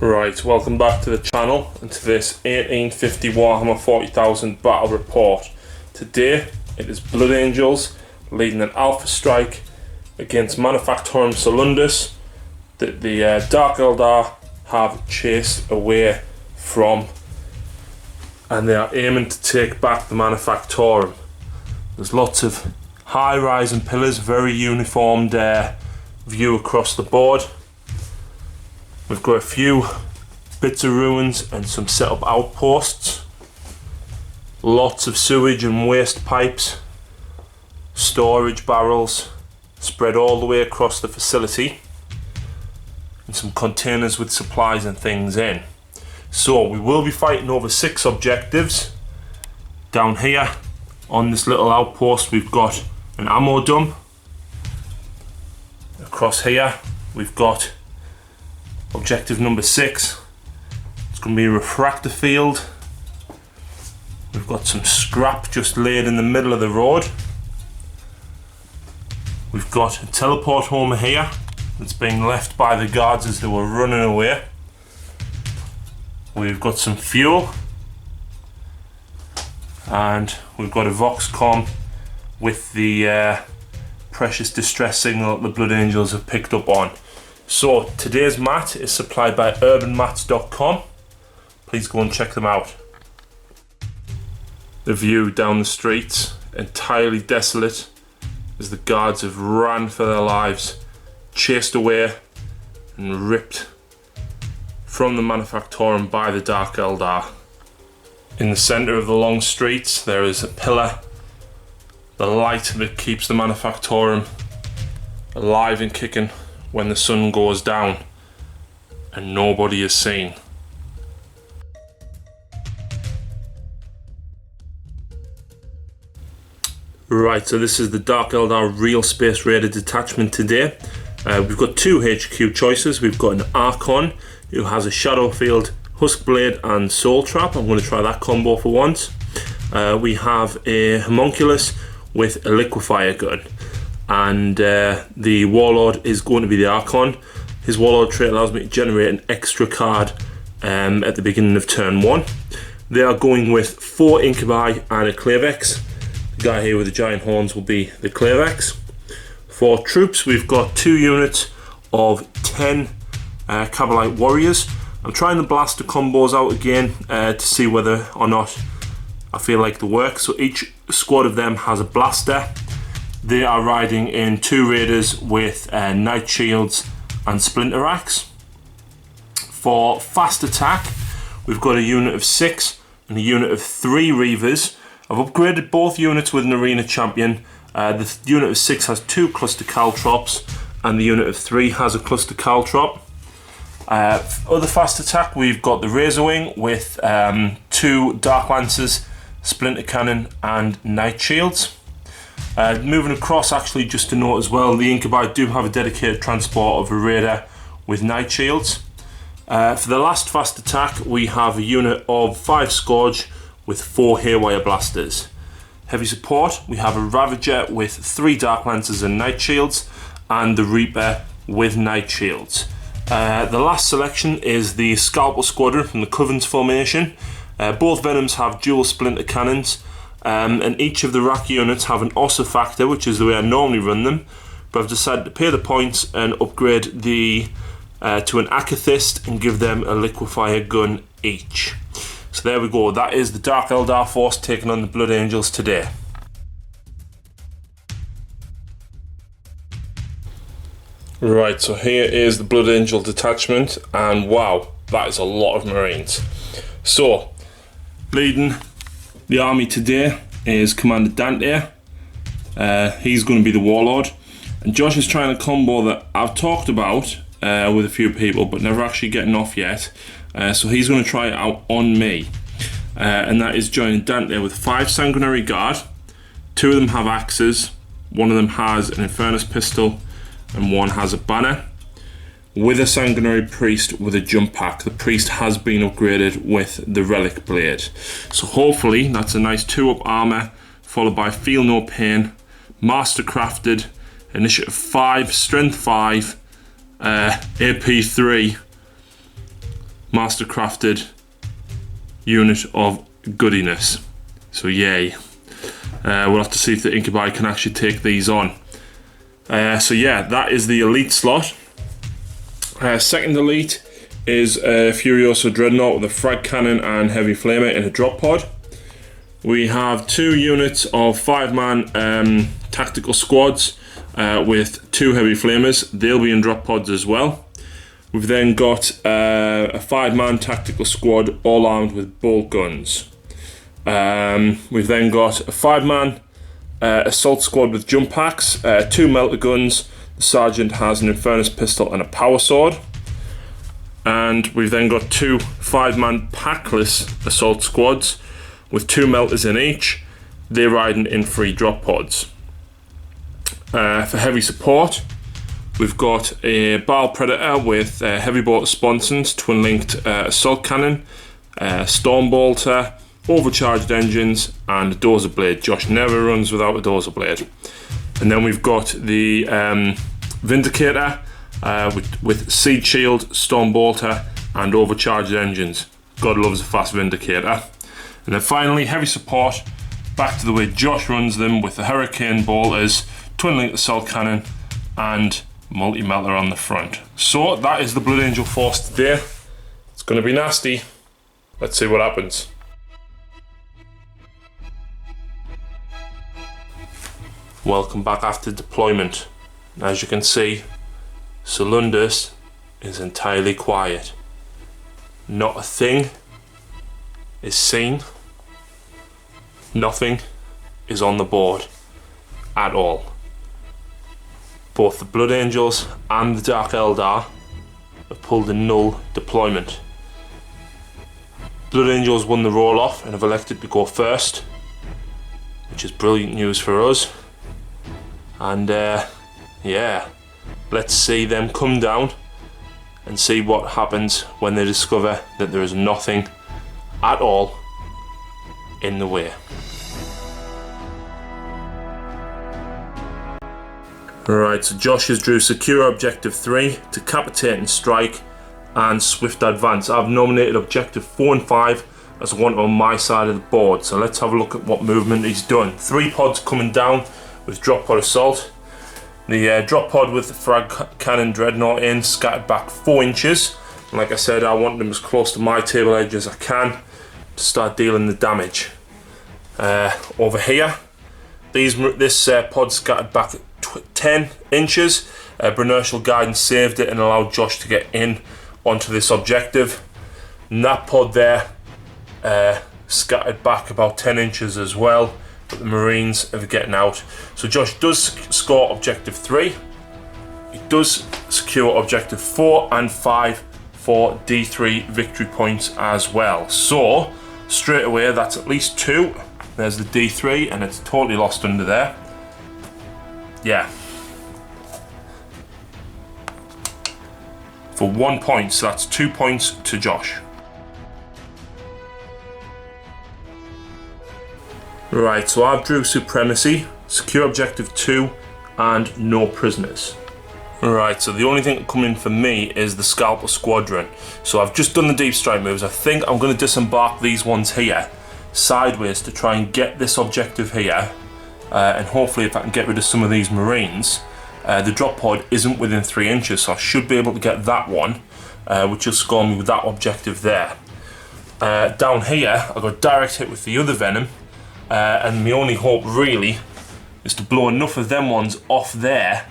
Right, welcome back to the channel and to this 1850 Warhammer 40,000 battle report. Today it is Blood Angels leading an alpha strike against Manufactorum Solundus that the Dark Eldar have chased away from, and they are aiming to take back the Manufactorum. There's lots of high rising pillars, very uniformed view across the board. We've got a few bits of ruins and some set up outposts. Lots of sewage and waste pipes, storage barrels spread all the way across the facility, and some containers with supplies and things in. So we will be fighting over 6 objectives. Down here on this little outpost we've got an ammo dump. Across here we've got objective number 6. It's going to be a refractor field. We've got some scrap just laid in the middle of the road. We've got a teleport home here that's being left by the guards as they were running away. We've got some fuel, and we've got a Voxcom with the precious distress signal that the Blood Angels have picked up on. So today's mat is supplied by urbanmats.com. Please go and check them out. The view down the streets, entirely desolate, as the guards have ran for their lives, chased away and ripped from the Manufactorum by the Dark Eldar. In the centre of the long streets there is a pillar, the light that keeps the Manufactorum alive and kicking when the sun goes down, and nobody is seen. Right, so this is the Dark Eldar Real Space Raider detachment today. We've got 2 HQ choices. We've got an Archon who has a Shadow Field, Husk Blade and Soul Trap. I'm going to try that combo for once. We have a Homunculus with a Liquefier gun, and the Warlord is going to be the Archon. His Warlord trait allows me to generate an extra card at the beginning of turn 1. They are going with 4 Incubi and a Clavex. The guy here with the giant horns will be the Clavex. For troops we've got 2 units of 10 Cavalite Warriors. I'm trying the blaster combos out again to see whether or not I feel like they work. So each squad of them has a blaster. They are riding in 2 Raiders with Night Shields and Splinter Axe. For fast attack, we've got a unit of 6 and a unit of 3 Reavers. I've upgraded both units with an Arena Champion. The unit of 6 has 2 Cluster Caltrops, and the unit of 3 has a Cluster Caltrop. Other fast attack, we've got the Razor Wing with 2 Dark Lancers, Splinter Cannon and Night Shields. Moving across, actually, just to note as well, the Incubi do have a dedicated transport of a Raider with Night Shields. For the last fast attack, we have a unit of 5 Scourge with 4 Haywire Blasters. Heavy support, we have a Ravager with 3 Dark Lancers and Night Shields, and the Reaper with Night Shields. The last selection is the Scalpel Squadron from the Covens formation. Both Venoms have dual Splinter Cannons, and each of the rack units have an Ossa Factor, which is the way I normally run them, but I've decided to pay the points and upgrade the to an Akathist and give them a Liquefier gun each. So there we go, that is the Dark Eldar force taking on the Blood Angels today. Right, so here is the Blood Angel detachment, and wow, that is a lot of Marines. So, leading the army today is Commander Dante. He's going to be the Warlord, and Josh is trying a combo that I've talked about with a few people but never actually getting off yet. So he's going to try it out on me, and that is joining Dante with 5 Sanguinary Guard. 2 of them have axes, 1 of them has an Infernus pistol, and 1 has a banner, with a Sanguinary Priest with a jump pack. The Priest has been upgraded with the Relic Blade. So hopefully that's a nice 2-up armour, followed by Feel No Pain, Mastercrafted, Initiative 5, Strength 5, AP 3, mastercrafted unit of goodiness. So yay. We'll have to see if the Incubi can actually take these on. So yeah, that is the elite slot. Second elite is a Furioso Dreadnought with a frag cannon and heavy flamer in a drop pod. We have 2 units of 5-man tactical squads with 2 heavy flamers. They'll be in drop pods as well. We've then got a 5-man tactical squad all armed with bolt guns. We've then got a 5-man assault squad with jump packs, 2 melter guns. The sergeant has an Infernus pistol and a power sword. And we've then got 2 5-man packless assault squads with 2 melters in each. They're riding in 3 drop pods. For heavy support, we've got a Baal Predator with heavy bolter sponsons, twin-linked assault cannon, storm bolter, overcharged engines, and a dozer blade. Josh never runs without a dozer blade. And then we've got the Vindicator with Seed Shield, Storm Bolter, and overcharged engines. God loves a fast Vindicator. And then finally, heavy support, back to the way Josh runs them, with the Hurricane Bolters, twin-linked assault cannon, and multi-melter on the front. So that is the Blood Angel force today. It's going to be nasty. Let's see what happens. Welcome back after deployment. As you can see, Solundus is entirely quiet. Not a thing is seen. Nothing is on the board at all. Both the Blood Angels and the Dark Eldar have pulled a null deployment. Blood Angels won the roll-off and have elected to go first, which is brilliant news for us. And yeah, let's see them come down and see what happens when they discover that there is nothing at all in the way. Alright, so Josh has drew Secure Objective 3, Decapitate and Strike, and Swift Advance. I've nominated Objective 4 and 5 as one on my side of the board. So let's have a look at what movement he's done. 3 pods coming down with drop pod assault. The drop pod with the frag cannon dreadnought in, scattered back 4 inches. And like I said, I want them as close to my table edge as I can to start dealing the damage. Over here, this pod scattered back 10 inches. Inertial guidance saved it and allowed Josh to get in onto this objective. And that pod there scattered back about 10 inches as well, but the Marines are getting out. So Josh does score Objective 3. He does secure Objective 4 and 5 for D3 victory points as well. So straight away, that's at least 2. There's the D3 and it's totally lost under there. Yeah. For 1 point, so that's 2 points to Josh. Right, so I've drew Supremacy, Secure Objective 2, and no prisoners. Right, so the only thing coming for me is the Scalper Squadron. So I've just done the deep strike moves. I think I'm going to disembark these ones here, sideways, to try and get this objective here. And hopefully if I can get rid of some of these Marines. The drop pod isn't within 3 inches, so I should be able to get that one, which will score me with that objective there. Down here, I've got direct hit with the other Venom, and my only hope really is to blow enough of them ones off there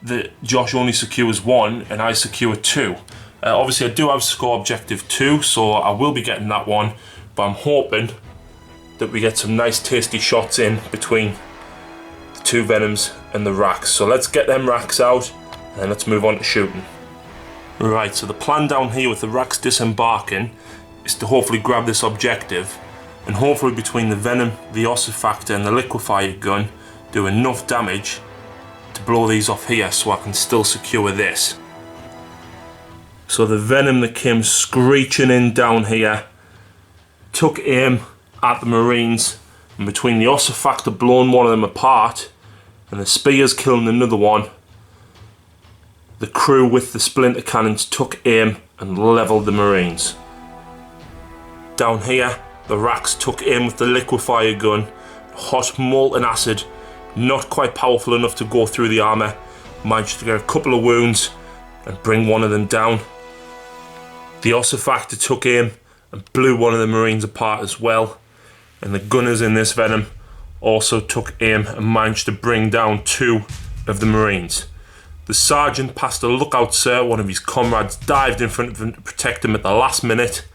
that Josh only secures 1 and I secure 2. Obviously I do have score objective 2, so I will be getting that one, but I'm hoping that we get some nice tasty shots in between the 2 Venoms and the racks. So let's get them racks out and let's move on to shooting. Right, so the plan down here with the racks disembarking is to hopefully grab this objective and hopefully between the Venom, the Ossifactor and the Liquefier gun do enough damage to blow these off here so I can still secure this. So the Venom that came screeching in down here took aim at the Marines, and between the Ossifactor blowing one of them apart and the Spears killing another one, the crew with the splinter cannons took aim and levelled the Marines. Down here, the Raks took aim with the liquefier gun, hot molten acid, not quite powerful enough to go through the armour, managed to get a couple of wounds and bring one of them down. The Ossifactor took aim and blew one of the Marines apart as well, and the gunners in this Venom also took aim and managed to bring down 2 of the Marines. The sergeant passed a lookout, sir. One of his comrades dived in front of him to protect him at the last minute,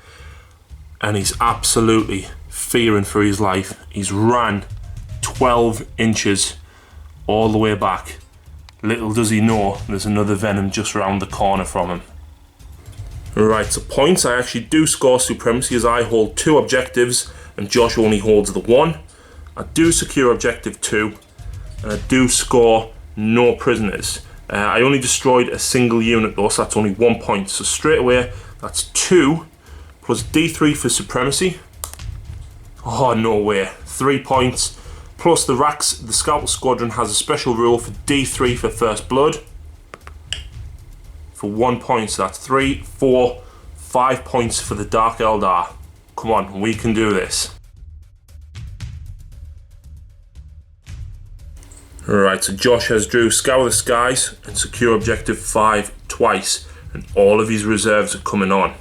and he's absolutely fearing for his life. He's ran 12 inches all the way back. Little does he know there's another Venom just round the corner from him. Right, so points, I actually do score supremacy as I hold 2 objectives and Josh only holds the 1. I do secure objective 2 and I do score no prisoners. I only destroyed a single unit though, so that's only 1 point. So straight away, that's 2 plus D3 for supremacy. Oh, no way. 3 points. Plus the Raks, the Scout Squadron has a special rule for D3 for first blood. For 1 point, so that's 3, 4, 5 points for the Dark Eldar. Come on, we can do this. Alright, so Josh has drew Scour the Skies and secure objective 5 twice, and all of his reserves are coming on.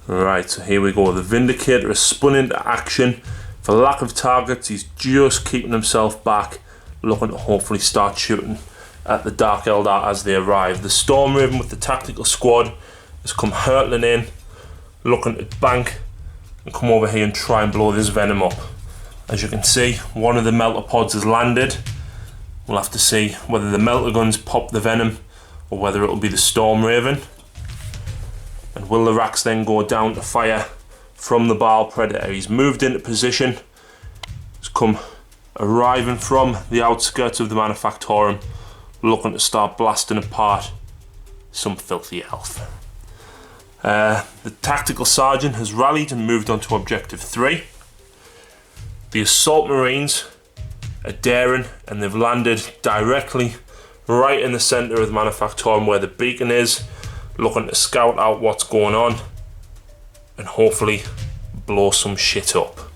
Alright, so here we go. The Vindicator is spun into action. For lack of targets, he's just keeping himself back, looking to hopefully start shooting at the Dark Eldar as they arrive. The Storm Raven with the tactical squad has come hurtling in, looking to bank and come over here and try and blow this Venom up. As you can see, one of the melter pods has landed. We'll have to see whether the melter guns pop the Venom or whether it'll be the Storm Raven. And will the Raks then go down to fire from the Baal Predator? He's moved into position. He's come arriving from the outskirts of the Manufactorum, looking to start blasting apart some filthy elf. The Tactical Sergeant has rallied and moved on to Objective 3. The Assault Marines are daring and they've landed directly right in the centre of the Manufactorum where the beacon is, looking to scout out what's going on and hopefully blow some shit up.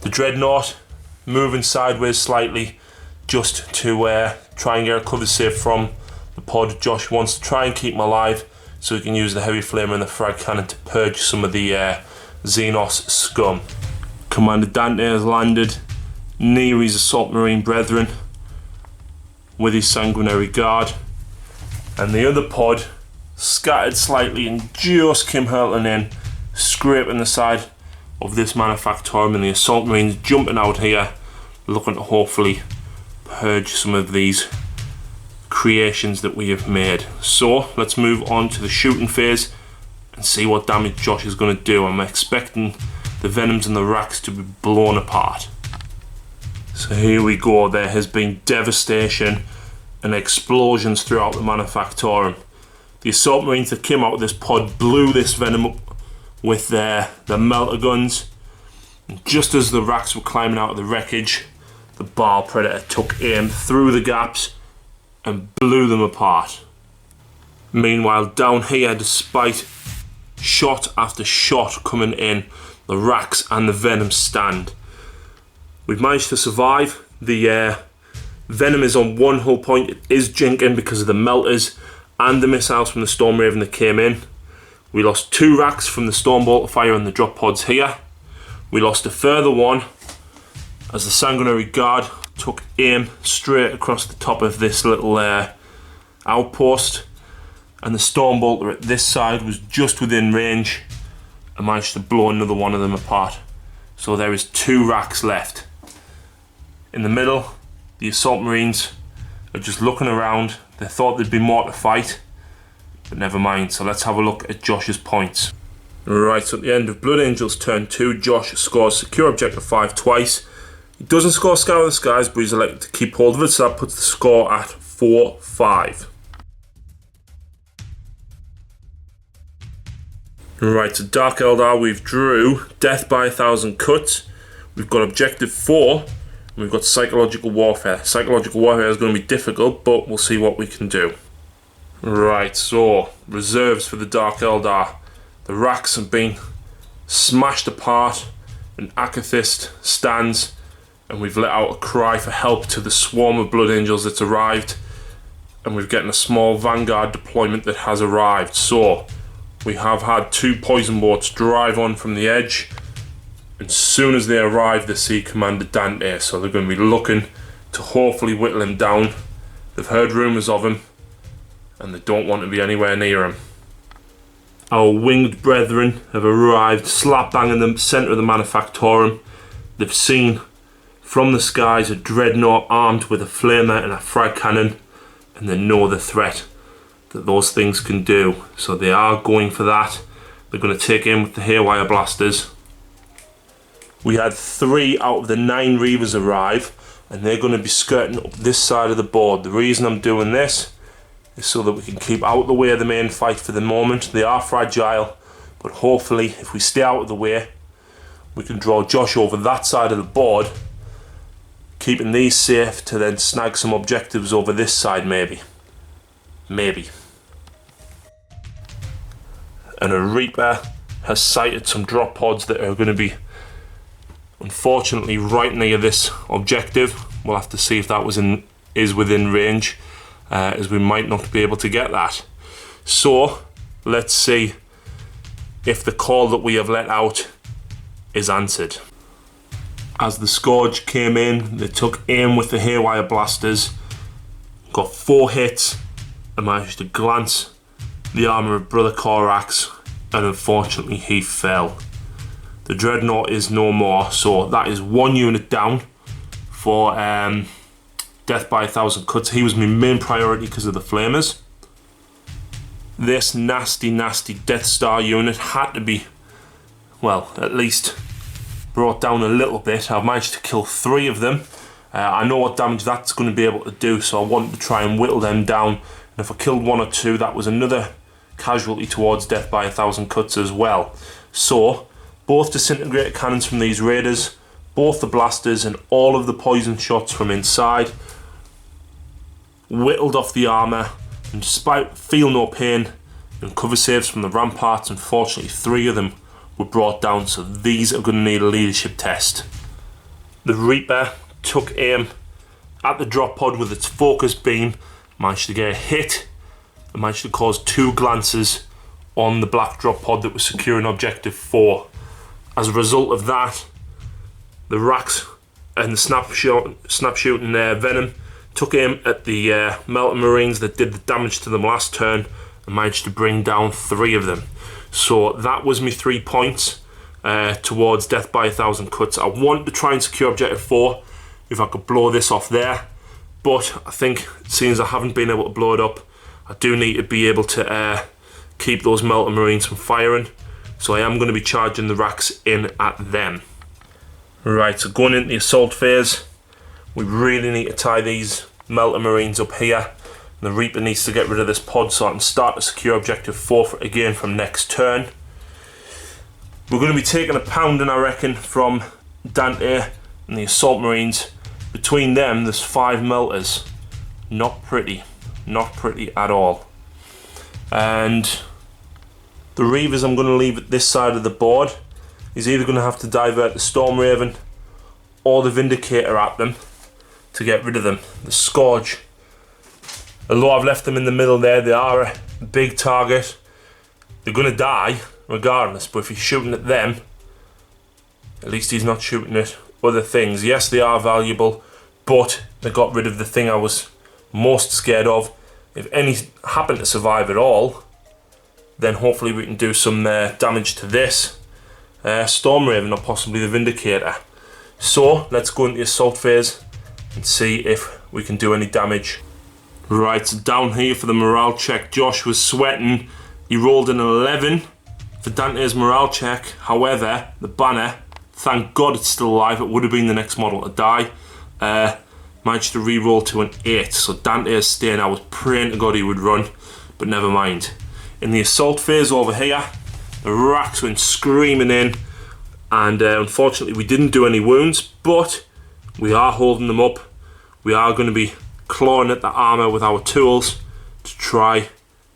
The Dreadnought moving sideways slightly just to try and get a cover safe from the pod. Josh wants to try and keep him alive so he can use the heavy flamer and the frag cannon to purge some of the Xenos scum. Commander Dante has landed near his Assault Marine brethren with his Sanguinary Guard, and the other pod scattered slightly and just came hurtling in, scraping the side of this Manufactorum, and the Assault Marines jumping out here looking to hopefully purge some of these creations that we have made. So let's move on to the shooting phase and see what damage Josh is going to do. I'm expecting the Venoms and the Raks to be blown apart. So here we go. There has been devastation and explosions throughout the Manufactorum. The Assault Marines that came out of this pod blew this Venom up with their melter guns, and just as the Raks were climbing out of the wreckage, the Baal Predator took aim through the gaps and blew them apart. Meanwhile, down here, despite shot after shot coming in, the Raks and the Venom stand. We've managed to survive. The Venom is on 1 hull point. It is jinking because of the melters and the missiles from the Storm Raven that came in. We lost 2 Raks from the Stormbolter fire and the drop pods here. We lost a further one as the Sanguinary Guard took aim straight across the top of this little outpost, and the Stormbolter at this side was just within range and managed to blow another one of them apart. So there is 2 Raks left. In the middle, the Assault Marines are just looking around. They thought there'd be more to fight, but never mind. So let's have a look at Josh's points. Right, so at the end of Blood Angels turn 2, Josh scores secure objective 5 twice. He doesn't score Scour the Skies, but he's elected to keep hold of it, so that puts the score at 4-5. Right, so Dark Eldar, we've drew Death by 1,000 Cuts. We've got Objective 4, and we've got Psychological Warfare. Psychological Warfare is going to be difficult, but we'll see what we can do. Right, so reserves for the Dark Eldar. The racks have been smashed apart, an Akathist stands, and we've let out a cry for help to the swarm of Blood Angels that's arrived, and we're getting a small vanguard deployment that has arrived. So we have had 2 poison boats drive on from the edge, and as soon as they arrive they see Commander Dante, so they're going to be looking to hopefully whittle him down. They've heard rumours of him and they don't want to be anywhere near him. Our winged brethren have arrived slap bang in the centre of the Manufactorum. They've seen from the skies a dreadnought armed with a flamer and a frag cannon, and they know the threat that those things can do, so they are going for that. They're going to take in with the haywire blasters. We had 3 out of the 9 Reavers arrive, and they're going to be skirting up this side of the board. The reason I'm doing this is so that we can keep out of the way of the main fight for the moment. They are fragile, but hopefully if we stay out of the way we can draw Josh over that side of the board, keeping these safe to then snag some objectives over this side maybe. And a Reaper has sighted some drop pods that are going to be unfortunately right near this objective. We'll have to see if that is within range, as we might not be able to get that. So let's see if the call that we have let out is answered. As the Scourge came in, they took aim with the haywire blasters, got 4 hits, and managed to glance the armour of Brother Korax, and unfortunately he fell. The Dreadnought is no more, so that is 1 unit down for death by 1,000 cuts. He was my main priority because of the flamers. This nasty Death Star unit had to be, well, at least brought down a little bit. I've managed to kill 3 of them. I know what damage that's going to be able to do, so I wanted to try and whittle them down. And if I killed 1 or 2, that was another casualty towards death by 1,000 cuts as well. So both disintegrator cannons from these raiders, both the blasters, and all of the poison shots from inside whittled off the armour, and despite feel no pain and cover saves from the ramparts, unfortunately 3 of them were brought down, so these are going to need a leadership test. The Reaper took aim at the drop pod with its focus beam, managed to get a hit, and managed to cause 2 glances on the black drop pod that was securing objective 4. As a result of that, the racks and the snapshooting venom took aim at the Melter Marines that did the damage to them last turn, and managed to bring down 3 of them. So that was me 3 points towards death by 1,000 cuts. I want to try and secure objective 4 if I could blow this off there, but I think seeing as I haven't been able to blow it up, I do need to be able to keep those Melter Marines from firing, so I am going to be charging the racks in at them. Right, so going into the assault phase, we really need to tie these Melter Marines up here. The Reaper needs to get rid of this pod so I can start to secure objective 4 again from next turn. We're going to be taking a pounding, I reckon, from Dante and the Assault Marines. Between them, there's 5 melters. Not pretty at all. And the Reavers I'm going to leave at this side of the board. He's either going to have to divert the Storm Raven or the Vindicator at them to get rid of them. The Scourge, although I've left them in the middle there, they are a big target. They're going to die regardless, but if he's shooting at them, at least he's not shooting at other things. Yes, they are valuable, but they got rid of the thing I was most scared of. If any happen to survive at all, then hopefully we can do some damage to this Storm Raven or possibly the Vindicator. So let's go into the assault phase and see if we can do any damage. Right, so down here for the morale check, Josh was sweating. He rolled an 11 for Dante's morale check. However, the banner, thank God it's still alive, it would have been the next model to die, managed to re-roll to an 8, so Dante is staying. I was praying to God he would run, but never mind. In the assault phase over here, the racks went screaming in, and unfortunately we didn't do any wounds, but we are holding them up. We are going to be clawing at the armour with our tools to try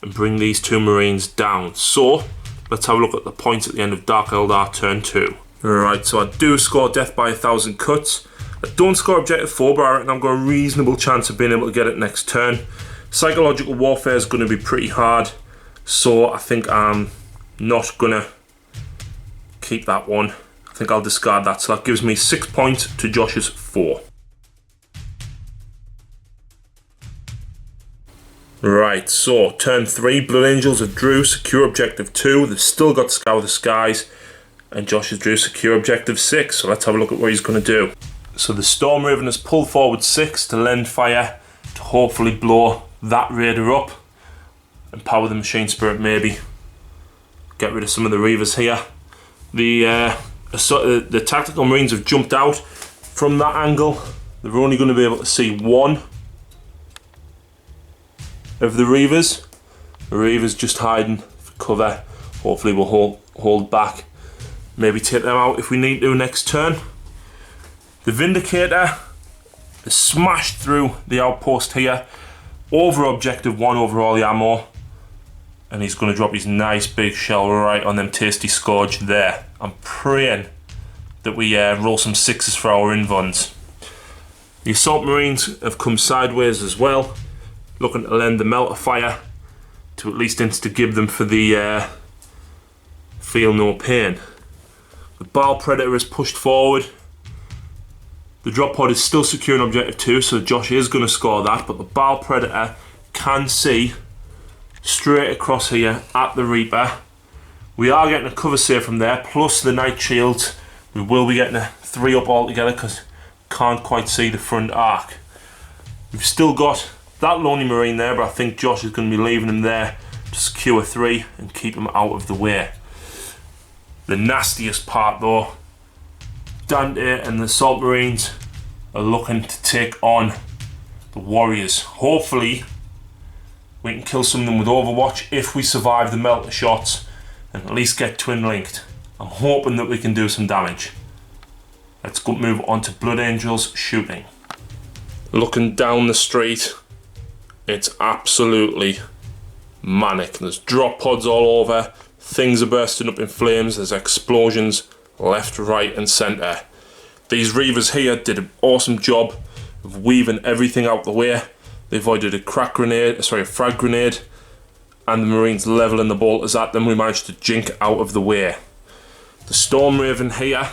and bring these two Marines down. So let's have a look at the points at the end of Dark Eldar turn 2. Alright, so I do score death by 1,000 cuts. I don't score objective 4, but I reckon I've got a reasonable chance of being able to get it next turn. Psychological warfare is going to be pretty hard, so I think I'm not going to keep that one. I think I'll discard that, so that gives me 6 points to Josh's 4. Right, so turn 3, Blood Angels have drew secure objective 2. They've still got Scour the Skies, and Josh has drew secure objective 6. So let's have a look at what he's going to do. So the Storm Raven has pulled forward 6 to lend fire to hopefully blow that raider up, empower the Machine Spirit, maybe get rid of some of the Reavers here. The Tactical Marines have jumped out from that angle. They're only going to be able to see one of the Reavers. The Reavers just hiding for cover. Hopefully we'll hold back, maybe take them out if we need to next turn. The Vindicator has smashed through the outpost here, over objective 1 over all the ammo, and he's going to drop his nice big shell right on them tasty Scourge there. I'm praying that we roll some 6s for our invons. The Assault Marines have come sideways as well, looking to lend the Melter Fire to at least insta-give them for the Feel No Pain. The Baal Predator is pushed forward. The drop pod is still secure in objective 2, so Josh is going to score that, but the Baal Predator can see straight across here at the Reaper. We are getting a cover save from there, plus the Night Shields. We will be getting a 3 up altogether because can't quite see the front arc. We've still got that Lonely Marine there, but I think Josh is going to be leaving him there to secure 3 and keep him out of the way. The nastiest part though, Dante and the Assault Marines are looking to take on the Warriors. Hopefully we can kill some of them with Overwatch if we survive the melter shots and at least get twin linked. I'm hoping that we can do some damage. Let's go move on to Blood Angels shooting. Looking down the street, it's absolutely manic. There's drop pods all over, things are bursting up in flames, there's explosions left, right and centre. These Reavers here did an awesome job of weaving everything out the way. They avoided a frag grenade, and the Marines levelling the bolters at them. We managed to jink out of the way. The Storm Raven here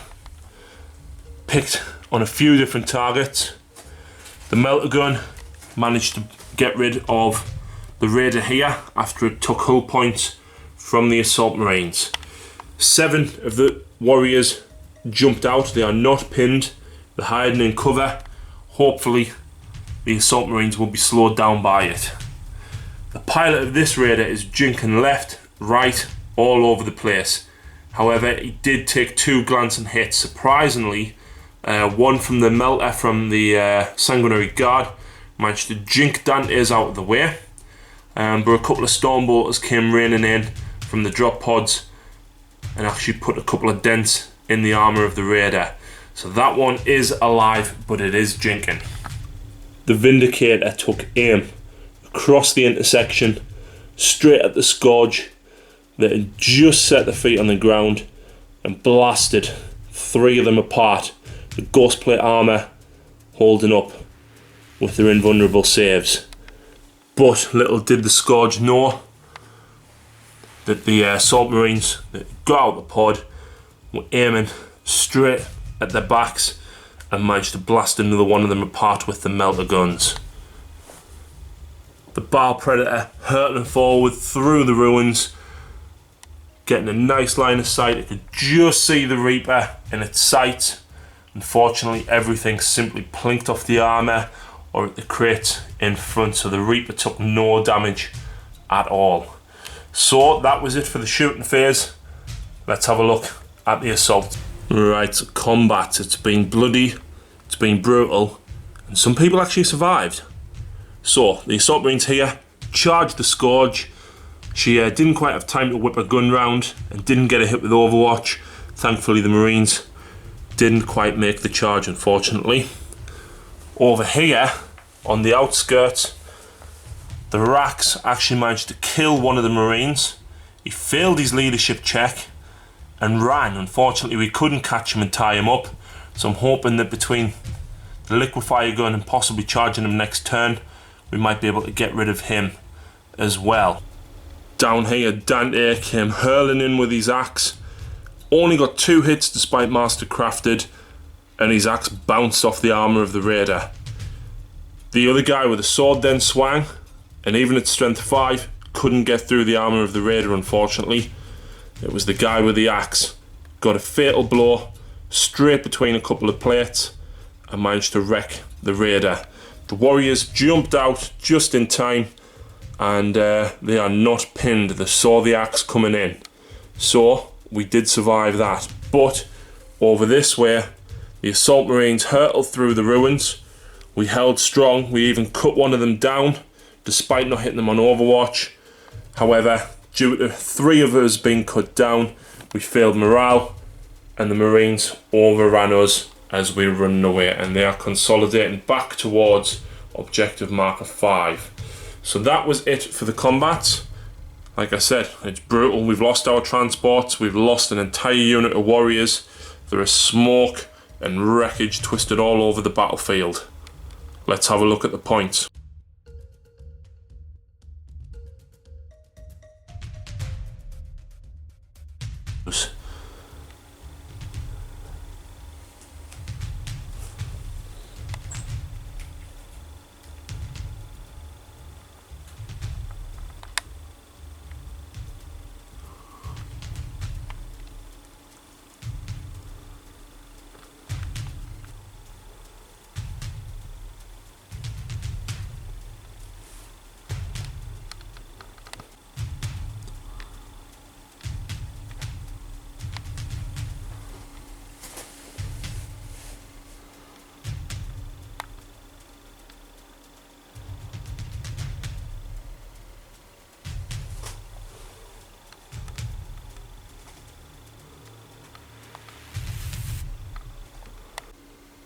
picked on a few different targets. The Melter Gun managed to get rid of the Raider here after it took hull points from the Assault Marines. 7 of the Warriors jumped out. They are not pinned. They're hiding in cover. Hopefully the Assault Marines will be slowed down by it. The pilot of this Raider is jinking left, right, all over the place. However, he did take 2 glancing hits. Surprisingly, one from the Melter from the Sanguinary Guard managed to jink Dante's out of the way. But a couple of Stormbolters came raining in from the drop pods and actually put a couple of dents in the armour of the Raider. So that one is alive, but it is jinking. The Vindicator took aim across the intersection, straight at the Scourge that had just set their feet on the ground and blasted 3 of them apart. The Ghostplate armour holding up with their invulnerable saves. But little did the Scourge know that the Assault Marines that got out the pod were aiming straight at their backs and managed to blast another one of them apart with the Melter Guns. The Baal Predator hurtling forward through the ruins, getting a nice line of sight. It could just see the Reaper in its sight. Unfortunately, everything simply plinked off the armour or at the crate in front, so the Reaper took no damage at all. So that was it for the shooting phase. Let's have a look at the assault. Right, so combat. It's been bloody, it's been brutal, and some people actually survived. So the Assault Marines here charged the Scourge. She didn't quite have time to whip a gun round and didn't get a hit with Overwatch. Thankfully the Marines didn't quite make the charge, unfortunately. Over here on the outskirts, The Rax actually managed to kill one of the Marines. He failed his leadership check and ran. Unfortunately, we couldn't catch him and tie him up, so I'm hoping that between the liquefier gun and possibly charging him next turn, we might be able to get rid of him as well. Down here, Dante came hurling in with his axe. Only got 2 hits despite Mastercrafted, and his axe bounced off the armour of the Raider. The other guy with the sword then swang, and even at strength 5, couldn't get through the armour of the Raider, unfortunately. It was the guy with the axe. Got a fatal blow straight between a couple of plates and managed to wreck the Raider. The Warriors jumped out just in time, and they are not pinned. They saw the axe coming in. So we did survive that. But over this way, the Assault Marines hurtled through the ruins. We held strong. We even cut one of them down despite not hitting them on Overwatch. However, due to 3 of us being cut down, we failed morale, and the Marines overran us as we were running away, and they are consolidating back towards objective marker 5. So that was it for the combats. Like I said, it's brutal. We've lost our transports, we've lost an entire unit of warriors. There is smoke and wreckage twisted all over the battlefield. Let's have a look at the points.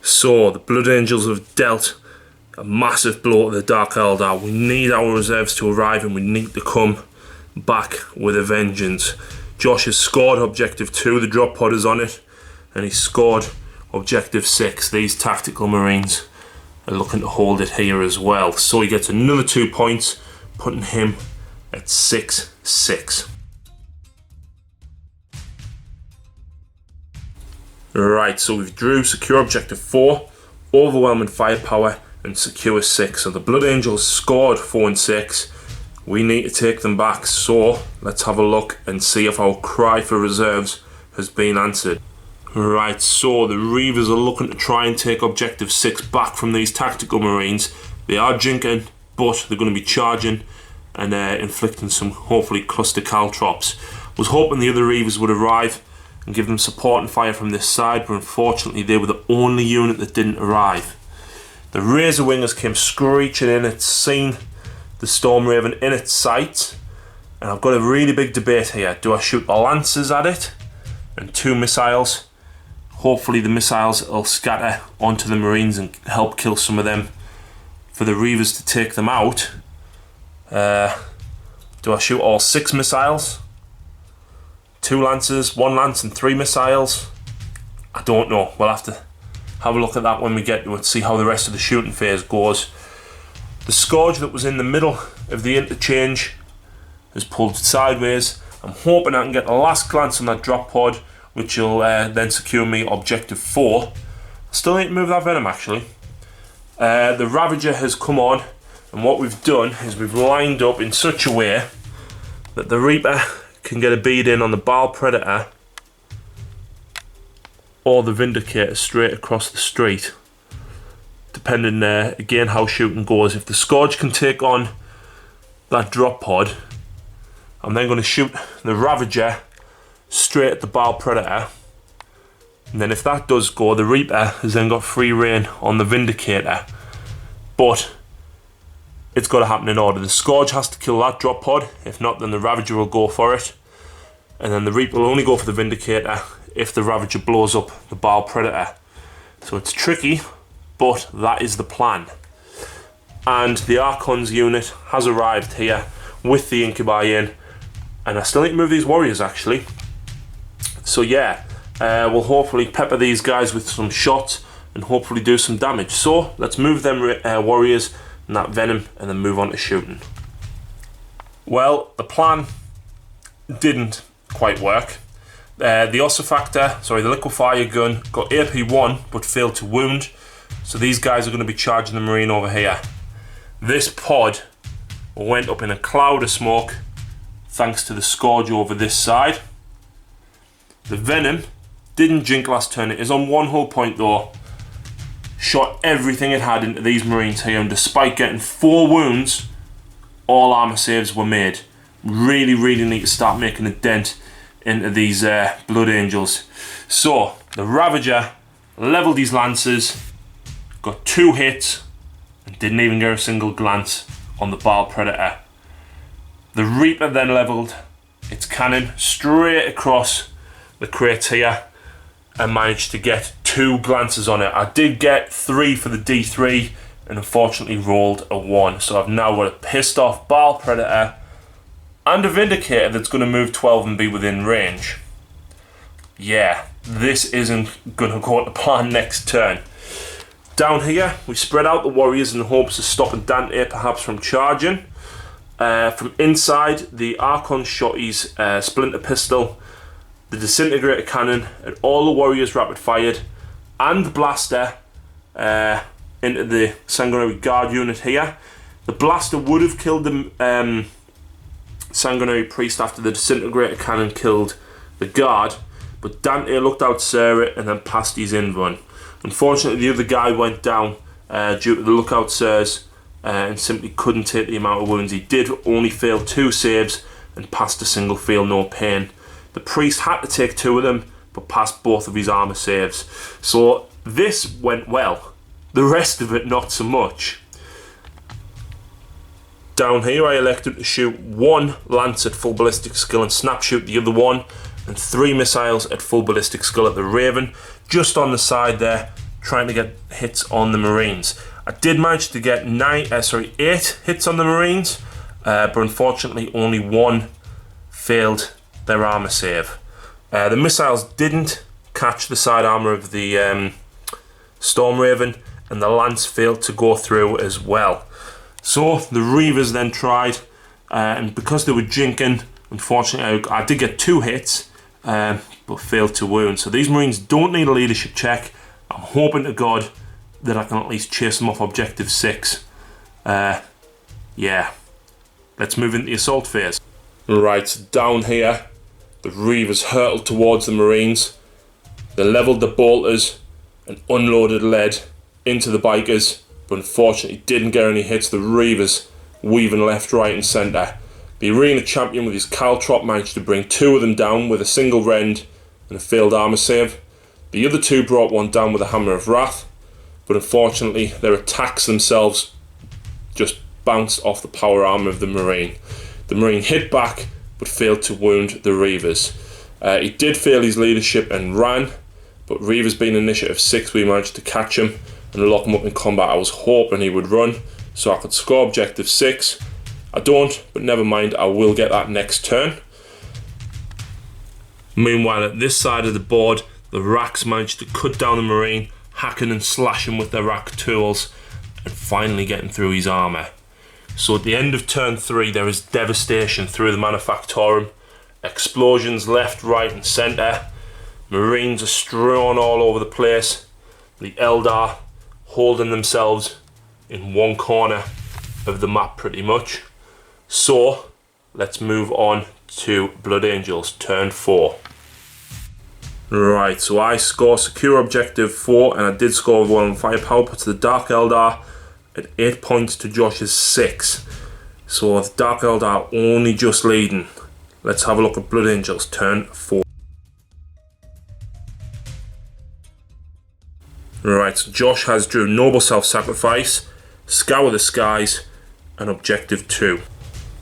So, the Blood Angels have dealt a massive blow to the Dark Eldar. We need our reserves to arrive, and we need to come back with a vengeance. Josh has scored objective 2, the drop pod is on it, and he's scored objective 6. These tactical Marines are looking to hold it here as well. So he gets another 2 points, putting him at 6-6. Right, so we've drew secure objective 4, overwhelming firepower, and secure 6. So the Blood Angels scored 4 and 6. We need to take them back. So let's have a look and see if our cry for reserves has been answered. Right, so the Reavers are looking to try and take objective 6 back from these tactical Marines. They are jinking, but they're going to be charging and inflicting some, hopefully, cluster caltrops. Was hoping the other Reavers would arrive and give them support and fire from this side, but unfortunately they were the only unit that didn't arrive. The Razor Wingers came screeching in. It's seen the Storm Raven in its sights, and I've got a really big debate here. Do I shoot the Lancers at it and 2 missiles? Hopefully the missiles will scatter onto the Marines and help kill some of them for the Reavers to take them out. Do I shoot all 6 missiles? 2 Lancers, 1 Lance and 3 missiles? I don't know. We'll have to have a look at that when we get to it, see how the rest of the shooting phase goes. The Scourge that was in the middle of the interchange has pulled sideways. I'm hoping I can get the last glance on that drop pod, which will then secure me objective 4. Still need to move that Venom actually. The Ravager has come on, and what we've done is we've lined up in such a way that the Reaper can get a bead in on the Baal Predator or the Vindicator straight across the street, depending again how shooting goes. If the Scourge can take on that drop pod, I'm then going to shoot the Ravager straight at the Baal Predator, and then if that does go, the Reaper has then got free reign on the Vindicator. But it's got to happen in order. The Scourge has to kill that drop pod. If not, then the Ravager will go for it, and then the Reaper will only go for the Vindicator if the Ravager blows up the Baal Predator. So it's tricky, but that is the plan. and the Archon's unit has arrived here with the incubi in, and I still need to move these warriors actually. So yeah, we'll hopefully pepper these guys with some shots and hopefully do some damage. So let's move them warriors and that venom and then move on to shooting. Well, the plan didn't quite work. The Ossifactor, sorry, the liquefier gun got AP1 but failed to wound. So these guys are going to be charging the Marine over here. This pod went up in a cloud of smoke thanks to the Scourge over this side. The Venom didn't jink last turn. It is on one hull point though. Shot everything it had into these Marines here, and despite getting 4 wounds, all armor saves were made. Really need to start making a dent into these Blood Angels. So the Ravager leveled these Lancers, got 2 hits, and didn't even get a single glance on the Baal Predator. The Reaper then leveled its cannon straight across the crates here and managed to get 2 glances on it. I did get 3 for the D3 and unfortunately rolled a 1. So I've now got a pissed off Baal Predator and a Vindicator that's going to move 12 and be within range. Yeah, this isn't going to go to plan next turn. Down here, we spread out the warriors in the hopes of stopping Dante perhaps from charging. From inside, the Archon shot his Splinter Pistol, the Disintegrator Cannon, and all the warriors rapid fired, and the Blaster into the Sanguinary Guard unit here. The Blaster would have killed the Sanguinary Priest after the Disintegrator Cannon killed the Guard, but Dante looked out Sarah and then passed his in run. Unfortunately, the other guy went down due to the lookout sirs and simply couldn't take the amount of wounds. He did only fail 2 saves and passed a single feel no pain. The priest had to take 2 of them but passed both of his armor saves. So this went well. The rest of it not so much. Down here I elected to shoot 1 lance at full ballistic skill and snap shoot the other one, and 3 missiles at full ballistic skill at the Raven, just on the side there, trying to get hits on the Marines. I did manage to get 8 hits on the Marines, but unfortunately only 1 failed their armor save. The missiles didn't catch the side armor of the Storm Raven, and the lance failed to go through as well. So the Reavers then tried, and because they were jinking, unfortunately I did get 2 hits, but failed to wound. So these Marines don't need a leadership check. I'm hoping to God that I can at least chase them off objective 6. Yeah, let's move into the assault phase. Right, down here, the Reavers hurtled towards the Marines. They levelled the bolters and unloaded lead into the bikers, but unfortunately didn't get any hits. The Reavers weaving left, right and centre. The arena champion with his Caltrop managed to bring 2 of them down with a single rend and a failed armour save. The other 2 brought 1 down with a Hammer of Wrath, but unfortunately their attacks themselves just bounced off the power armour of the Marine. The Marine hit back but failed to wound the Reavers. He did fail his leadership and ran, but Reavers being initiative 6, we managed to catch him and lock him up in combat. I was hoping he would run so I could score objective 6. I don't, but never mind, I will get that next turn. Meanwhile, at this side of the board, the Racks managed to cut down the Marine, hacking and slashing with their Rack tools, and finally getting through his armour. So at the end of turn 3, there is devastation through the Manufactorum. Explosions left, right and centre. Marines are strewn all over the place. The Eldar holding themselves in one corner of the map pretty much. So let's move on to Blood Angels, turn 4. Right, so I score secure objective 4, and I did score with 1 on firepower, puts the Dark Eldar at 8 points to Josh's 6. So the Dark Eldar only just leading. Let's have a look at Blood Angels, turn 4. Right, so Josh has drew Noble Self-Sacrifice, Scour the Skies, and Objective 2.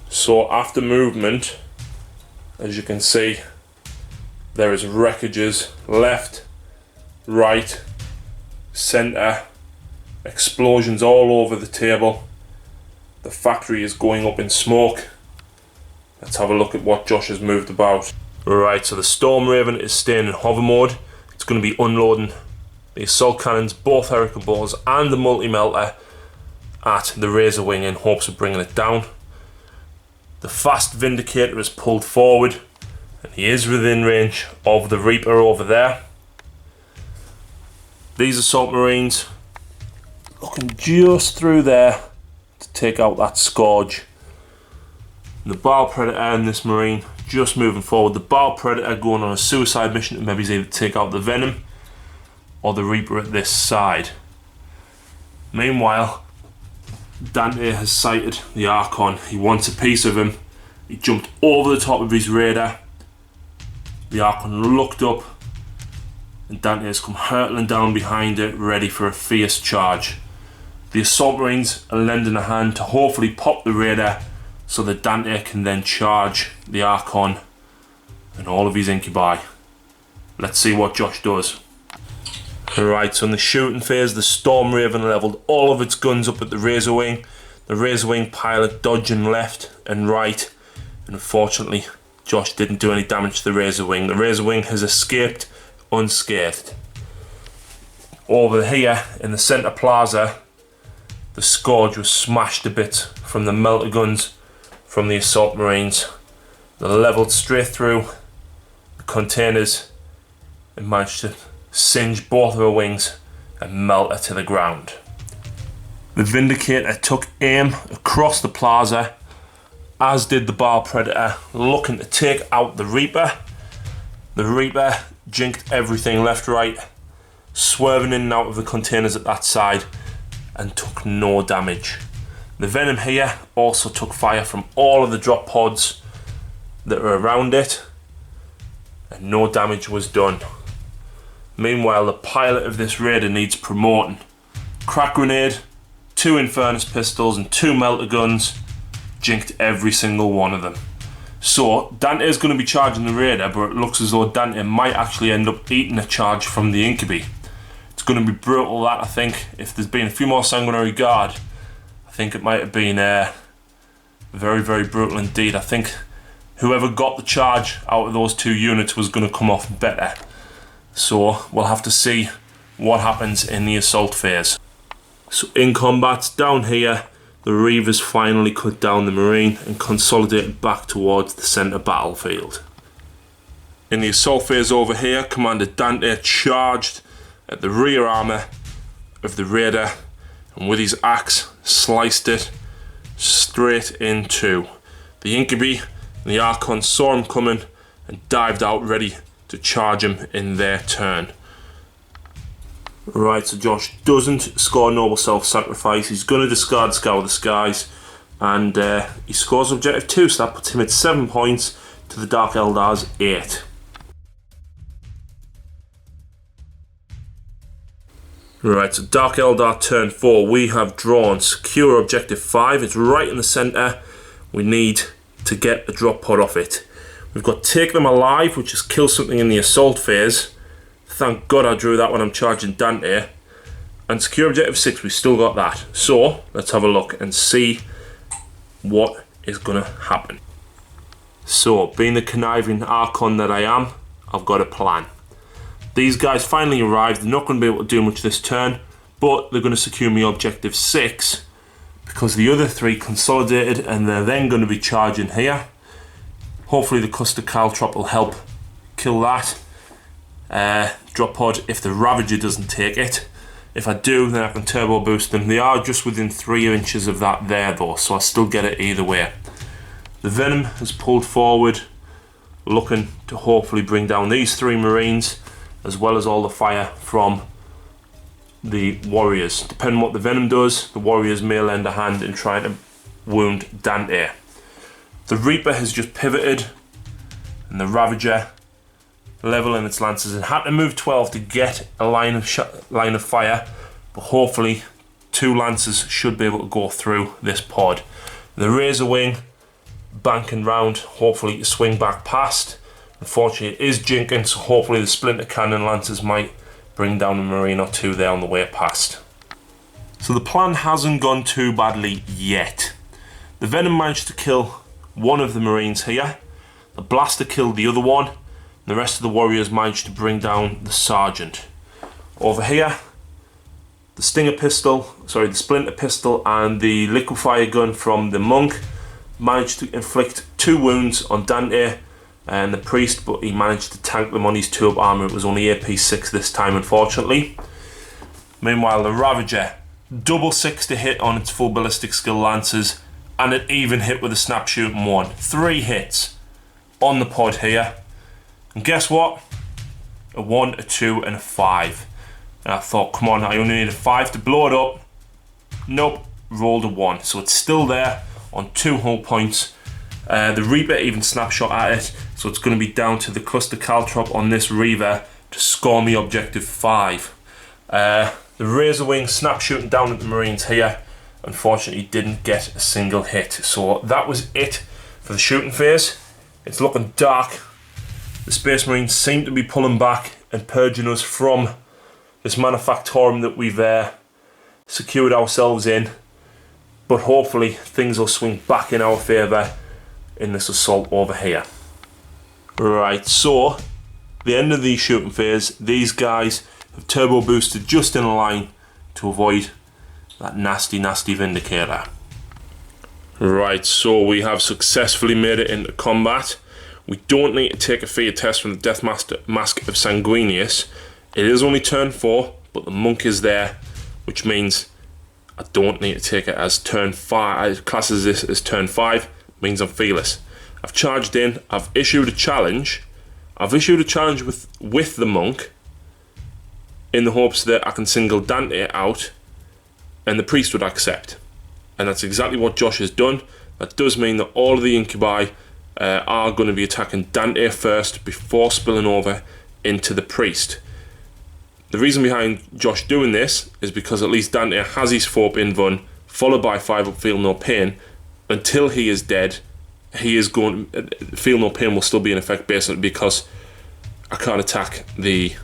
So after movement, as you can see, there is wreckages left, right, centre, explosions all over the table, The factory is going up in smoke. Let's have a look at what Josh has moved about. Right, so the Storm Raven is staying in hover mode. It's going to be unloading the assault cannons, both Hurricane Balls and the multi-melter at the Razor Wing in hopes of bringing it down. The fast Vindicator is pulled forward and he is within range of the Reaper over there. These Assault Marines looking just through there to take out that Scourge. And the Battle Predator and this Marine just moving forward. The Battle Predator going on a suicide mission to maybe either take out the Venom or the Reaper at this side. Meanwhile, Dante has sighted the Archon. He wants a piece of him. He jumped over the top of his radar. The Archon looked up and Dante has come hurtling down behind it, ready for a fierce charge. The Assault Marines are lending a hand to hopefully pop the radar so that Dante can then charge the Archon and all of his incubi. Let's see what Josh does. Alright, so in the shooting phase, the Storm Raven levelled all of its guns up at the Razor Wing. The Razor Wing pilot dodging left and right, and unfortunately Josh didn't do any damage to the Razor Wing. The Razor Wing has escaped unscathed. Over here in the centre plaza, the Scourge was smashed to bits from the melter guns from the Assault Marines. They levelled straight through the containers and managed to singe both of her wings and melt her to the ground. The Vindicator took aim across the plaza, as did the Battle Predator, looking to take out the Reaper. The Reaper jinked everything left, right, swerving in and out of the containers at that side and took no damage. The Venom here also took fire from all of the drop pods that were around it and no damage was done. Meanwhile, the pilot of this raider needs promoting. Crack grenade, 2 Infernus pistols and 2 melter guns jinked every single one of them. So Dante is going to be charging the raider, but it looks as though Dante might actually end up eating a charge from the Incubi. It's going to be brutal, that, I think. If there's been a few more Sanguinary Guard, I think it might have been very, very brutal indeed. I think whoever got the charge out of those 2 units was going to come off better. So we'll have to see what happens in the assault phase. So in combat down here, the Reavers finally cut down the Marine and consolidated back towards the centre battlefield. In the assault phase over here, Commander Dante charged at the rear armour of the Raider and with his axe sliced it straight in two. The Incubi and the Archon saw him coming and dived out ready to charge him in their turn. Right, so Josh doesn't score Noble Self-Sacrifice. He's going to discard Scour the Skies and he scores objective 2, so that puts him at 7 points to the Dark Eldar's 8. Right, so Dark Eldar turn 4, we have drawn secure objective 5. It's right in the centre. We need to get a drop pod off it. We've got Take Them Alive, which is kill something in the assault phase. Thank God I drew that when I'm charging Dante. And secure objective 6, we've still got that. So let's have a look and see what is going to happen. So, being the conniving Archon that I am, I've got a plan. These guys finally arrived. They're not going to be able to do much this turn, but they're going to secure me objective 6 because the other 3 consolidated and they're then going to be charging here. Hopefully the Custer Caltrop will help kill that drop pod if the Ravager doesn't take it. If I do, then I can turbo boost them. They are just within 3 inches of that there though, so I still get it either way. The Venom has pulled forward, looking to hopefully bring down these 3 Marines, as well as all the fire from the Warriors. Depending on what the Venom does, the Warriors may lend a hand in trying to wound Dante. The Reaper has just pivoted, and the Ravager leveling its lances and had to move 12 to get a line of fire, but hopefully 2 lances should be able to go through this pod. The Razor Wing banking round, hopefully to swing back past. Unfortunately it is jinking, so hopefully the Splinter Cannon Lancers might bring down a Marine or 2 there on the way past. So the plan hasn't gone too badly yet. The venom managed to kill one of the Marines here. The blaster killed the other one. And the rest of the warriors managed to bring down the sergeant. Over here, the splinter pistol and the liquefier gun from the monk managed to inflict 2 wounds on Dante and the priest, but he managed to tank them on his tube armor. It was only AP6 this time, unfortunately. Meanwhile, the Ravager, double 6 to hit on its full ballistic skill lancers, and an even hit with a snap shooting 1. 3 hits on the pod here. And guess what? A 1, a 2, and a 5. And I thought, come on, I only need a 5 to blow it up. Nope, rolled a 1. So it's still there on 2 hull points. The Reaper even snapshot at it, so it's going to be down to the cluster caltrop on this Reaver to score me objective 5. The Razorwing snap shooting down at the Marines here, unfortunately didn't get a single hit. So that was it for the shooting phase. It's looking dark. The Space Marines seem to be pulling back and purging us from this manufactorum that we've secured ourselves in, but hopefully things will swing back in our favour in this assault over here. Right, so the end of the shooting phase, these guys have turbo boosted just in a line to avoid that nasty Vindicator. Right, so we have successfully made it into combat. We don't need to take a fear test from the Death Mask of Sanguinius. It is only turn 4, but the monk is there, which means I don't need to take it as turn 5. I classes this as turn 5, means I'm fearless. I've charged in, I've issued a challenge. I've issued a challenge with the monk in the hopes that I can single Dante out and the priest would accept. And that's exactly what Josh has done. That does mean that all of the incubi are going to be attacking Dante first before spilling over into the priest. The reason behind Josh doing this is because at least Dante has his 4 invuln followed by 5 up feel no pain. Until he is dead, he is going feel no pain will still be in effect basically because I can't attack the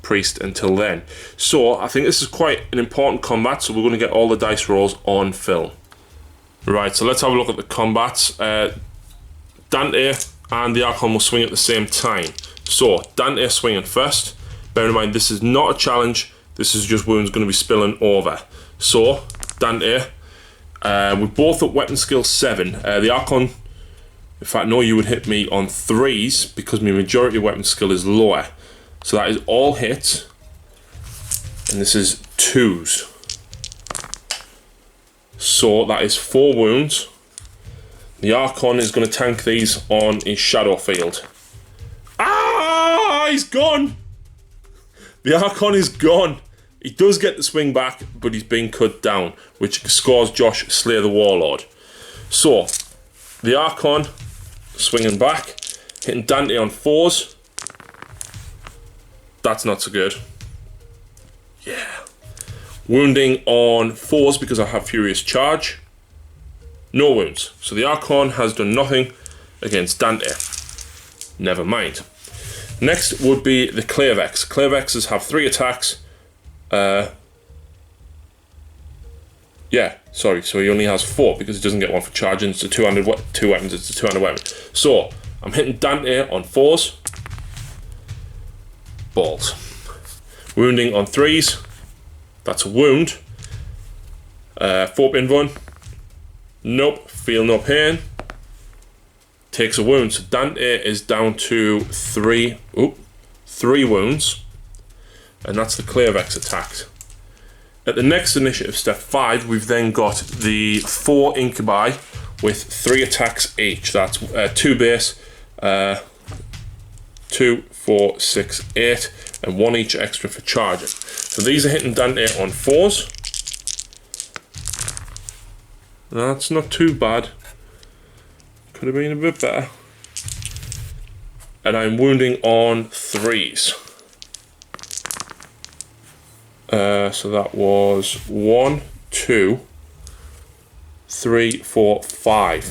priest until then. So I think this is quite an important combat, so we're going to get all the dice rolls on film. Right, so let's have a look at the combats. Dante and the Archon will swing at the same time. So Dante swinging first. Bear in mind this is not a challenge, this is just wounds going to be spilling over. So Dante, we're both at weapon skill 7. The Archon, in fact no, you would hit me on 3s because my majority weapon skill is lower. So that is all hits, and this is 2s. So that is 4 wounds. The Archon is going to tank these on his shadow field. Ah, he's gone! The Archon is gone. He does get the swing back, but he's been cut down, which scores Josh Slay the Warlord. So, the Archon swinging back, hitting Dante on 4s. That's not so good. Yeah. Wounding on 4s because I have Furious Charge. No wounds. So the Archon has done nothing against Dante. Never mind. Next would be the Clavex. Clavexes have 3 attacks. Yeah, sorry, so he only has 4 because he doesn't get 1 for charging. It's a 2 weapons, it's a 2-handed weapon. So, I'm hitting Dante on 4s. Balls. Wounding on 3s. That's a wound. 4-pin run. Nope, feel no pain. Takes a wound. So Dante is down to 3 wounds. And that's the Clavex attack. At the next initiative, step 5, we've then got the 4 incubi with 3 attacks each. That's 2 base, 2, 4, 6, 8, and 1 each extra for charging. So these are hitting Dante on 4s. That's not too bad. Could have been a bit better. And I'm wounding on 3s. So that was 1, 2, 3, 4, 5.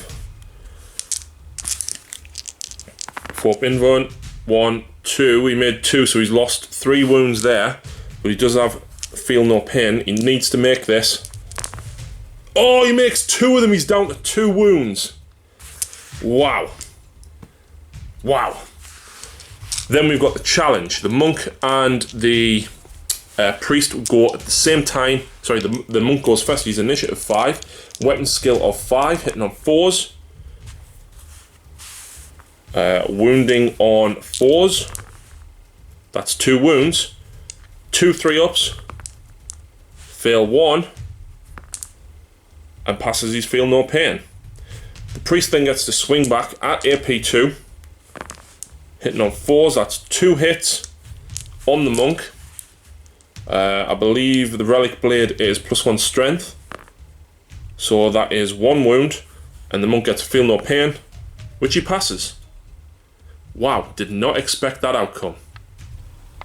4-pin run. 1, 2. He made 2, so he's lost 3 wounds there. But he does have feel no pain. He needs to make this. Oh, he makes 2 of them. He's down to 2 wounds. Wow. Wow. Then we've got the challenge. The monk and the priest will go at the same time. Sorry, the monk goes first. He's initiative 5. Weapon skill of 5, hitting on 4s. Wounding on 4s. That's 2 wounds. 2 3-ups. Fail 1. And passes his feel no pain. The priest then gets to swing back at AP 2. Hitting on 4s. That's 2 hits on the monk. I believe the relic blade is +1 strength. So that is 1 wound. And the monk gets feel no pain, which he passes. Wow, did not expect that outcome.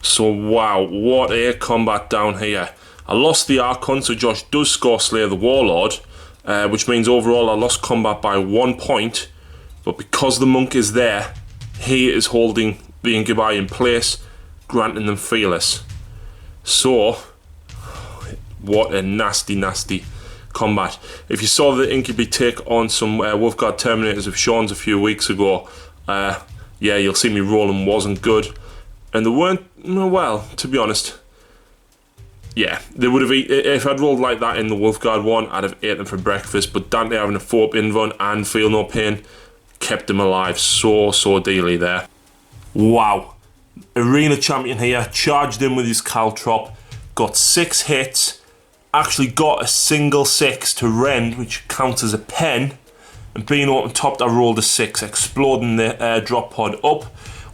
So wow, what a combat down here. I lost the Archon, so Josh does score Slayer the Warlord, which means overall I lost combat by 1 point, but because the monk is there, he is holding the Incubi in place, granting them fearless. So, what a nasty, nasty combat. If you saw the Incubi take on some Wolfguard Terminators of Sean's a few weeks ago, yeah, you'll see me rolling wasn't good. And they weren't, well, to be honest, yeah, they would have if I'd rolled like that in the Wolfguard one, I'd have ate them for breakfast. But Dante having a 4-up invuln and feel no pain kept him alive so dearly there. Wow. Arena champion here, charged in with his Caltrop, got 6 hits, actually got a single 6 to rend, which counts as a pen, and being open topped, I rolled a 6, exploding the drop pod up.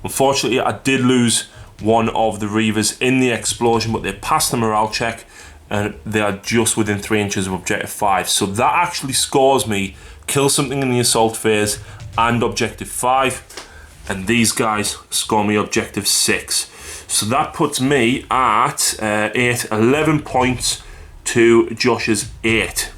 Unfortunately, I did lose one of the Reavers in the explosion, but they passed the morale check, and they are just within 3 inches of objective 5. So that actually scores me kill something in the assault phase and objective 5. And these guys score me objective 6. So that puts me at 11 points to Josh's 8.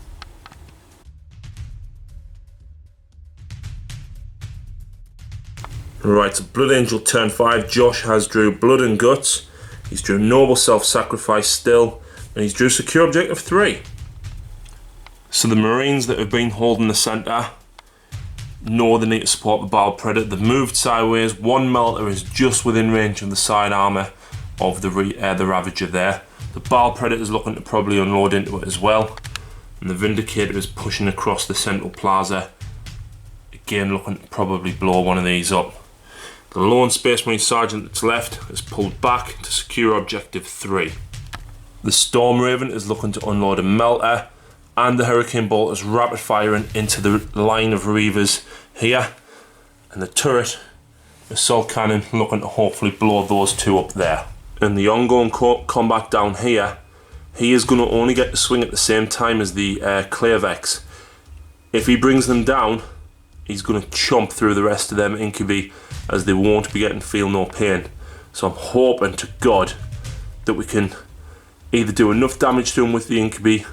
Right, so Blood Angel turn 5. Josh has drew Blood and Guts. He's drew Noble Self-Sacrifice still. And he's drew Secure Objective 3. So the Marines that have been holding the centre know they need to support the Battle Predator. They've moved sideways. 1 melter is just within range of the side armour of the Ravager there. The Battle Predator is looking to probably unload into it as well. And the Vindicator is pushing across the central plaza. Again, looking to probably blow one of these up. The lone Space Marine Sergeant that's left is pulled back to secure Objective 3. The Storm Raven is looking to unload a melter, and the Hurricane Bolt is rapid firing into the line of Reavers here. And the turret Assault Cannon looking to hopefully blow those 2 up there. In the ongoing combat down here, he is going to only get to swing at the same time as the Clavex. If he brings them down, he's going to chomp through the rest of them Incubi, as they won't be getting feel no pain. So I'm hoping to God that we can either do enough damage to him with the Incubi,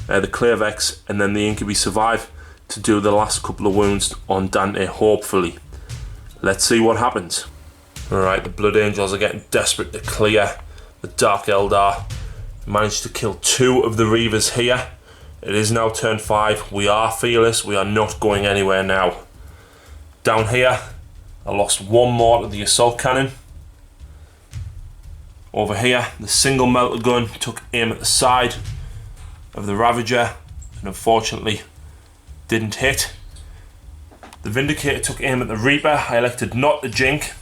the Clavex, and then the Incubi survive to do the last couple of wounds on Dante, hopefully. Let's see what happens. Alright, the Blood Angels are getting desperate to clear the Dark Eldar. Managed to kill 2 of the Reavers here. It is now turn 5. We are fearless. We are not going anywhere now. Down here, I lost 1 more to the Assault Cannon. Over here, the single melter gun took aim at the side of the Ravager and unfortunately didn't hit. The Vindicator took aim at the Reaper. I elected not to jink.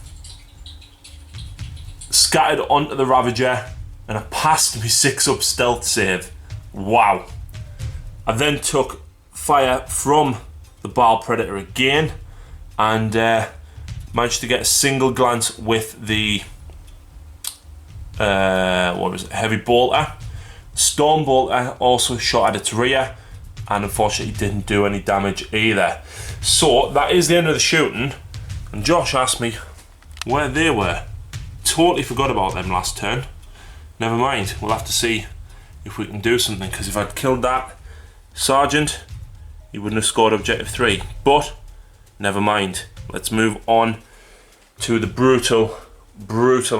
Scattered onto the Ravager and I passed my 6-up stealth save. Wow. I then took fire from the Battle Predator again and managed to get a single glance with the Heavy Bolter. Storm Bolter also shot at its rear and unfortunately didn't do any damage either. So that is the end of the shooting, and Josh asked me where they were. Totally forgot about them last turn. Never mind, we'll have to see if we can do something, because if I'd killed that Sergeant, he wouldn't have scored Objective 3. But never mind, let's move on to the brutal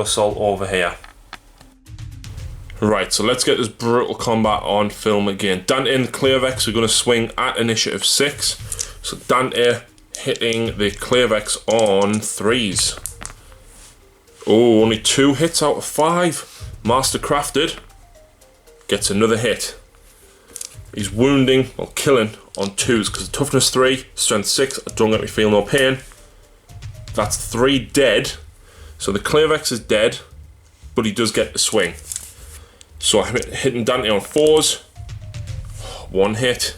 assault over here. Right, so let's get this brutal combat on film again. Dante and the Clearvex are going to swing at initiative 6. So Dante hitting the Clearvex on 3s. Oh, only 2 hits out of 5. Mastercrafted gets another hit. He's wounding, well, killing on 2s because toughness 3, strength 6. Don't let me feel no pain. That's 3 dead. So the Clearvex is dead, but he does get the swing. So I'm hitting Dante on 4s. 1 hit.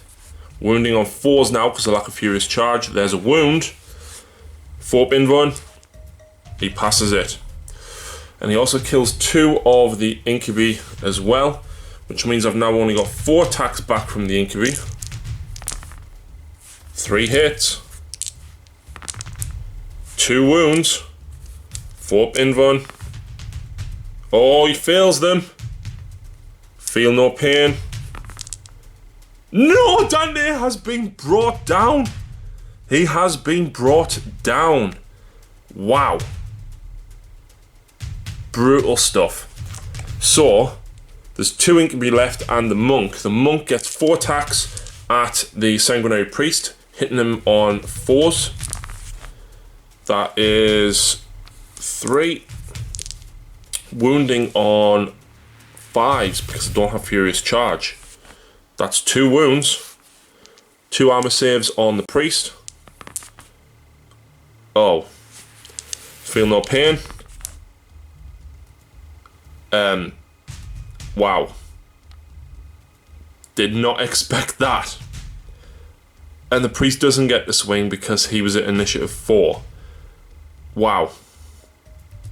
Wounding on 4s now because of lack of furious charge. There's a wound. 4-pin run. He passes it. And he also kills 2 of the incubi as well, which means I've now only got 4 attacks back from the incubi. 3 hits. 2 wounds. 4-pin run. Oh, he fails them. Feel no pain. No, Dante has been brought down. He has been brought down. Wow. Brutal stuff. So, there's 2 incubi left and the monk. The monk gets 4 attacks at the sanguinary priest, hitting him on 4s. That is 3. Wounding on 5s because I don't have furious charge. That's 2 wounds. 2 armor saves on the priest. Oh. Feel no pain. Wow. Did not expect that. And the priest doesn't get the swing because he was at initiative 4. Wow.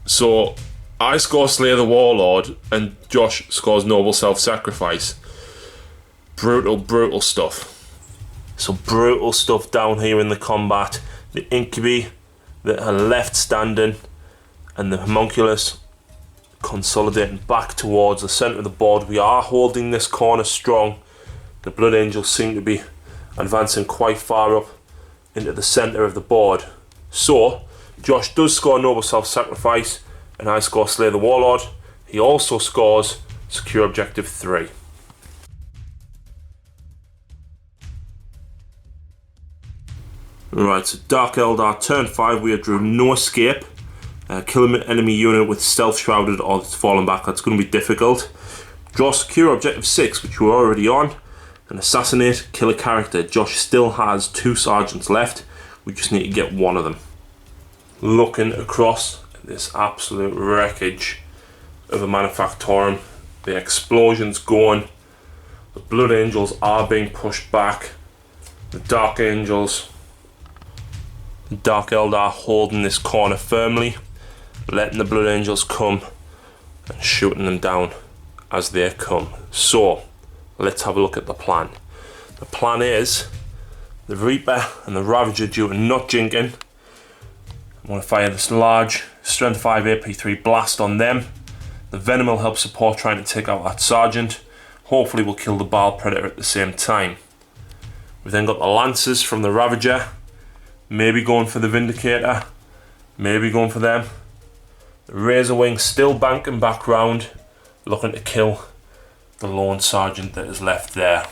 So I score Slay the Warlord and Josh scores Noble Self-Sacrifice. Brutal, brutal stuff. So brutal stuff down here in the combat. The incubi that are left standing and the homunculus consolidating back towards the centre of the board. We are holding this corner strong. The Blood Angels seem to be advancing quite far up into the centre of the board. So Josh does score Noble Self-Sacrifice and I score Slay the Warlord. He also scores Secure Objective 3. Right, so Dark Eldar, turn 5, we drew no escape. Kill an enemy unit with stealth shrouded or it's fallen back, that's going to be difficult. Draw Secure Objective 6, which we're already on. And assassinate, kill a character. Josh still has 2 sergeants left, we just need to get one of them. Looking across at this absolute wreckage of a manufactorum, the explosions going, the Blood Angels are being pushed back, the Dark Angels, the Dark Eldar holding this corner firmly, letting the Blood Angels come and shooting them down as they come. So let's have a look at the plan. The plan is the Reaper and the Ravager, due to not jinking, I'm going to fire this large strength 5 AP3 blast on them. The Venom will help support trying to take out that Sergeant. Hopefully we'll kill the Baal Predator at the same time. We've then got the Lancers from the Ravager, maybe going for the Vindicator, maybe going for them. The Razorwing still banking back round, looking to kill the lone Sergeant that is left there.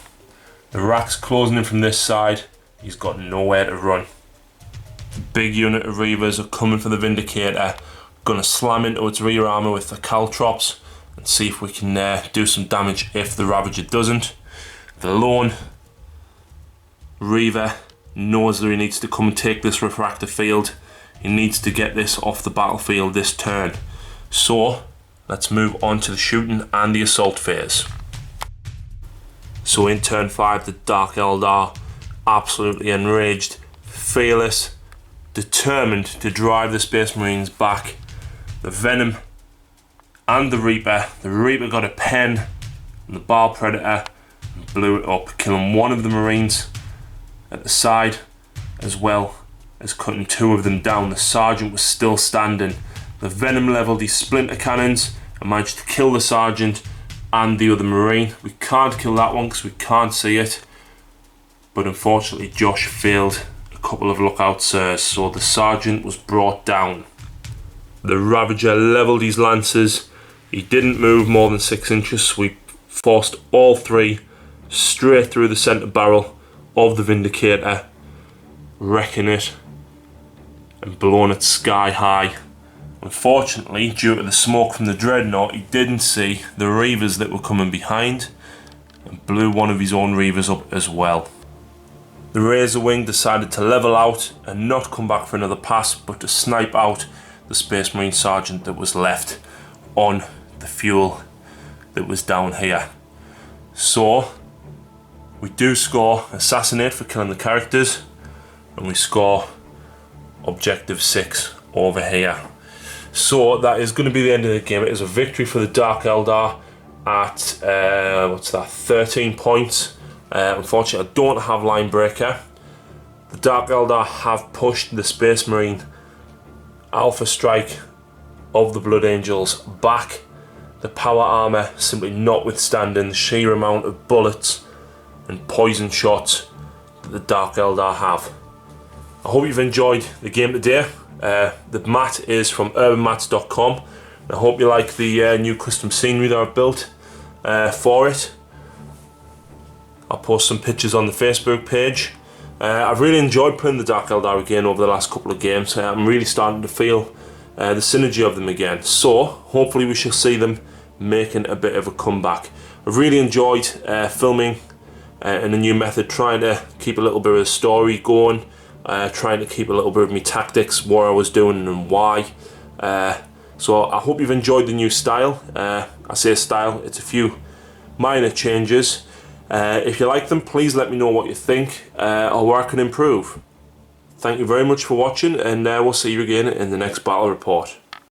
The Rak's closing in from this side, he's got nowhere to run. The big unit of Reavers are coming for the Vindicator, gonna slam into its rear armour with the Caltrops and see if we can do some damage if the Ravager doesn't. The lone Reaver knows that he needs to come and take this refractor field. He needs to get this off the battlefield this turn. So let's move on to the shooting and the assault phase. So in turn 5, the Dark Eldar, absolutely enraged, fearless, determined to drive the Space Marines back. The Venom and the Reaper got a pen on the Baal Predator and blew it up, killing one of the Marines at the side as well as cutting 2 of them down. The Sergeant was still standing. The Venom leveled his splinter cannons and managed to kill the Sergeant and the other Marine. We can't kill that one because we can't see it, but unfortunately Josh failed a couple of lookouts, so the Sergeant was brought down. The Ravager levelled his Lancers He didn't move more than 6 inches, so we forced all 3 straight through the centre barrel of the Vindicator, wrecking it and blowing it sky high. Unfortunately, due to the smoke from the Dreadnought, he didn't see the Reavers that were coming behind and blew one of his own Reavers up as well. The Razor Wing decided to level out and not come back for another pass, but to snipe out the Space Marine Sergeant that was left on the fuel that was down here. So we do score Assassinate for killing the characters, and we score Objective 6 over here. So that is going to be the end of the game. It is a victory for the Dark Eldar at what's that, 13 points. Unfortunately, I don't have Line Breaker. The Dark Eldar have pushed the Space Marine Alpha Strike of the Blood Angels back. The power armour simply notwithstanding the sheer amount of bullets and poison shots that the Dark Eldar have. I hope you've enjoyed the game today. The mat is from urbanmats.com. I hope you like the new custom scenery that I've built for it. I'll post some pictures on the Facebook page. I've really enjoyed playing the Dark Eldar again over the last couple of games. I'm really starting to feel the synergy of them again. So hopefully we shall see them making a bit of a comeback. I've really enjoyed filming in a new method, trying to keep a little bit of a story going, trying to keep a little bit of my tactics, what I was doing and why. So I hope you've enjoyed the new style. I say style, it's a few minor changes. If you like them, please let me know what you think or where I can improve. Thank you very much for watching, and we'll see you again in the next battle report.